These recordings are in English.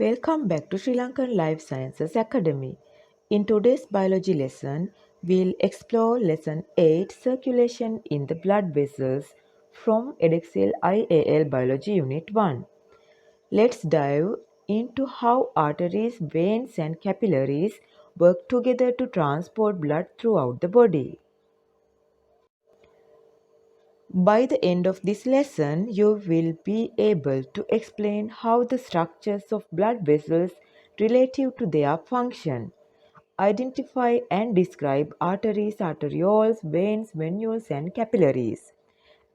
Welcome back to Sri Lankan Life Sciences Academy. In today's biology lesson, we'll explore lesson 8 circulation in the blood vessels from Edexcel IAL Biology Unit 1. Let's dive into how arteries, veins, and capillaries work together to transport blood throughout the body. By the end of this lesson, you will be able to explain how the structures of blood vessels relative to their function. Identify and describe arteries, arterioles, veins, venules, and capillaries.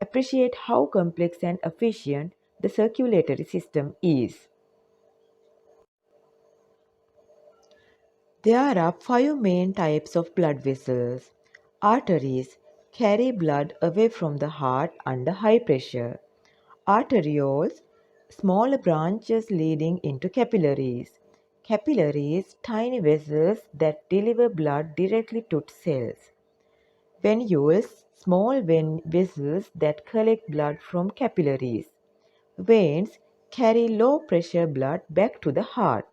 Appreciate how complex and efficient the circulatory system is. There are 5 main types of blood vessels. Arteries carry blood away from the heart under high pressure. Arterioles, smaller branches leading into capillaries. Capillaries, tiny vessels that deliver blood directly to cells. Venules, small vessels that collect blood from capillaries. Veins carry low pressure blood back to the heart.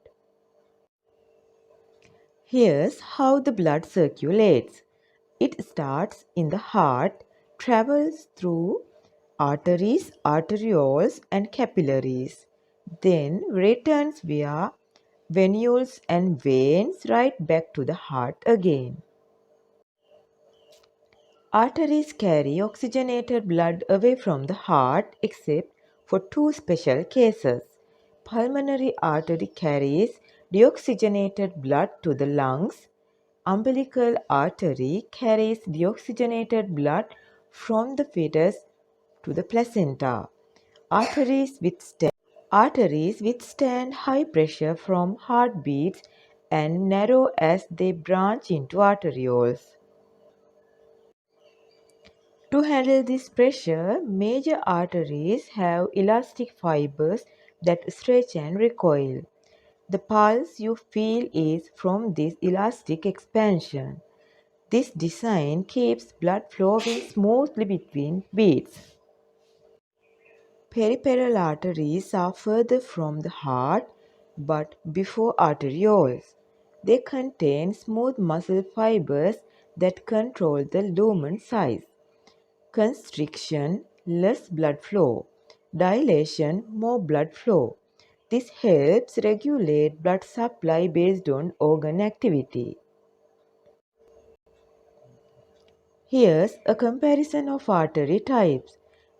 Here's how the blood circulates. It starts in the heart, travels through arteries, arterioles, and capillaries, then returns via venules and veins right back to the heart again. Arteries carry oxygenated blood away from the heart except for 2 special cases. Pulmonary artery carries deoxygenated blood to the lungs. Umbilical artery carries deoxygenated blood from the fetus to the placenta. Arteries withstand high pressure from heartbeats and narrow as they branch into arterioles. To handle this pressure, major arteries have elastic fibers that stretch and recoil. The pulse you feel is from this elastic expansion. This design keeps blood flowing smoothly between beats. Peripheral arteries are further from the heart but before arterioles. They contain smooth muscle fibers that control the lumen size. Constriction, less blood flow. Dilation, more blood flow. This helps regulate blood supply based on organ activity. Here's a comparison of artery types.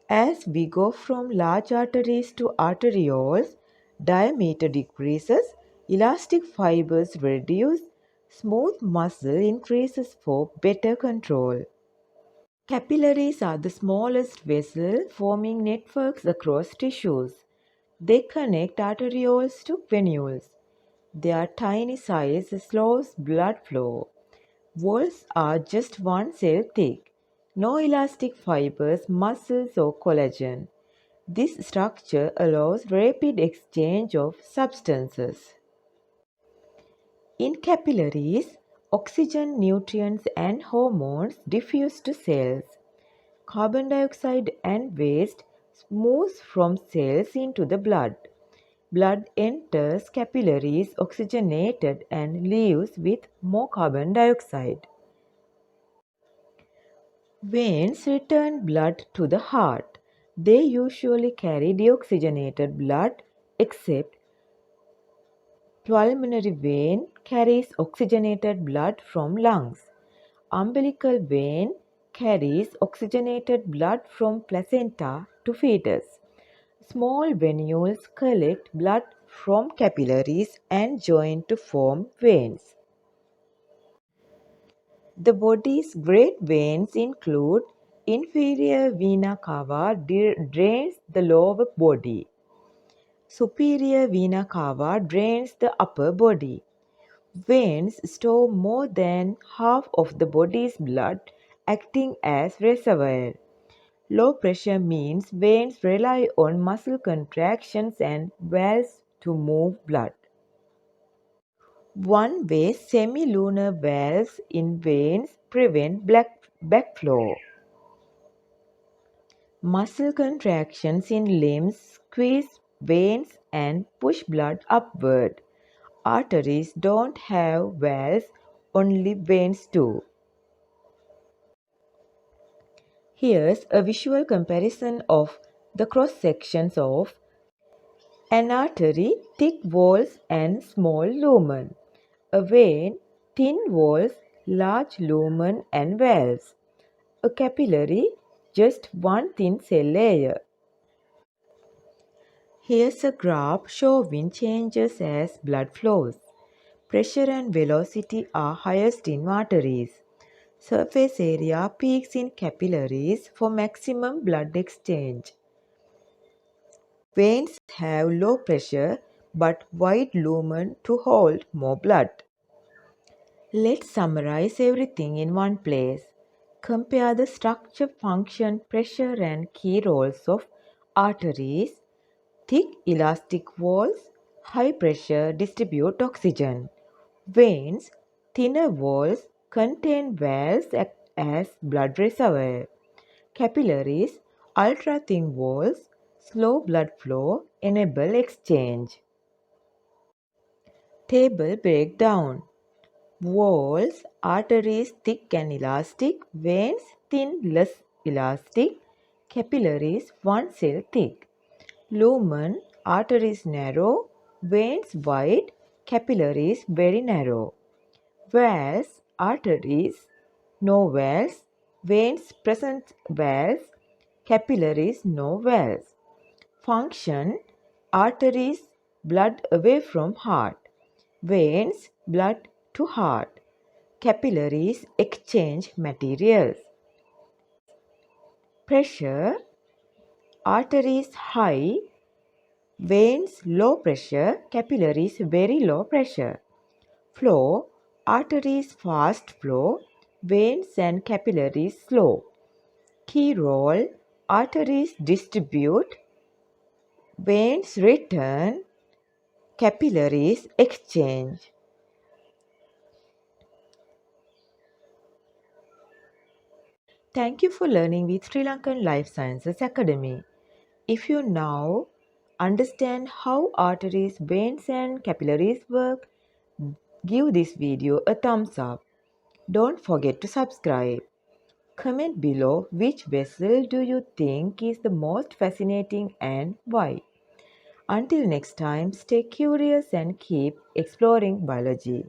As we go from large arteries to arterioles, diameter decreases, elastic fibers reduce, smooth muscle increases for better control. Capillaries are the smallest vessel forming networks across tissues. They connect arterioles to venules. Their tiny size slows blood flow. Walls are just one cell thick. No elastic fibers, muscles, or collagen. This structure allows rapid exchange of substances. In capillaries, oxygen, nutrients, and hormones diffuse to cells. Carbon dioxide and waste moves from cells into the blood. Blood enters capillaries oxygenated and leaves with more carbon dioxide. Veins return blood to the heart. They usually carry deoxygenated blood except pulmonary vein carries oxygenated blood from lungs. Umbilical vein carries oxygenated blood from placenta to fetus. Small venules collect blood from capillaries and join to form veins. The body's great veins include inferior vena cava drains the lower body. Superior vena cava drains the upper body. Veins store more than half of the body's blood, acting as reservoir. Low pressure means veins rely on muscle contractions and valves to move blood. One-way semilunar valves in veins prevent backflow. Muscle contractions in limbs squeeze veins and push blood upward. Arteries don't have valves, only veins do. Here's a visual comparison of the cross sections of an artery: thick walls and small lumen. A vein: thin walls, large lumen and valves. A capillary: just one thin cell layer. Here's a graph showing changes as blood flows. Pressure and velocity are highest in arteries. Surface area peaks in capillaries for maximum blood exchange. Veins have low pressure but wide lumen to hold more blood. Let's summarize everything in one place. Compare the structure, function, pressure and key roles of arteries. Thick elastic walls, high pressure distribute oxygen. Veins, thinner walls, contain valves act as blood reservoir. Capillaries, ultra thin walls, slow blood flow, enable exchange. Table breakdown. Walls, arteries thick and elastic, veins thin, less elastic, capillaries one cell thick. Lumen, arteries narrow, veins wide, capillaries very narrow. Valves, arteries no valves, veins present valves, capillaries no valves. Function, arteries blood away from heart, veins blood to heart, capillaries exchange materials. Pressure, arteries high, veins low pressure, capillaries very low pressure. Flow, arteries fast flow, veins and capillaries slow. Key role, arteries distribute, veins return, capillaries exchange. Thank you for learning with Sri Lankan Life Sciences Academy. If you now understand how arteries, veins and capillaries work, give this video a thumbs up. Don't forget to subscribe. Comment below which vessel do you think is the most fascinating and why. Until next time, stay curious and keep exploring biology.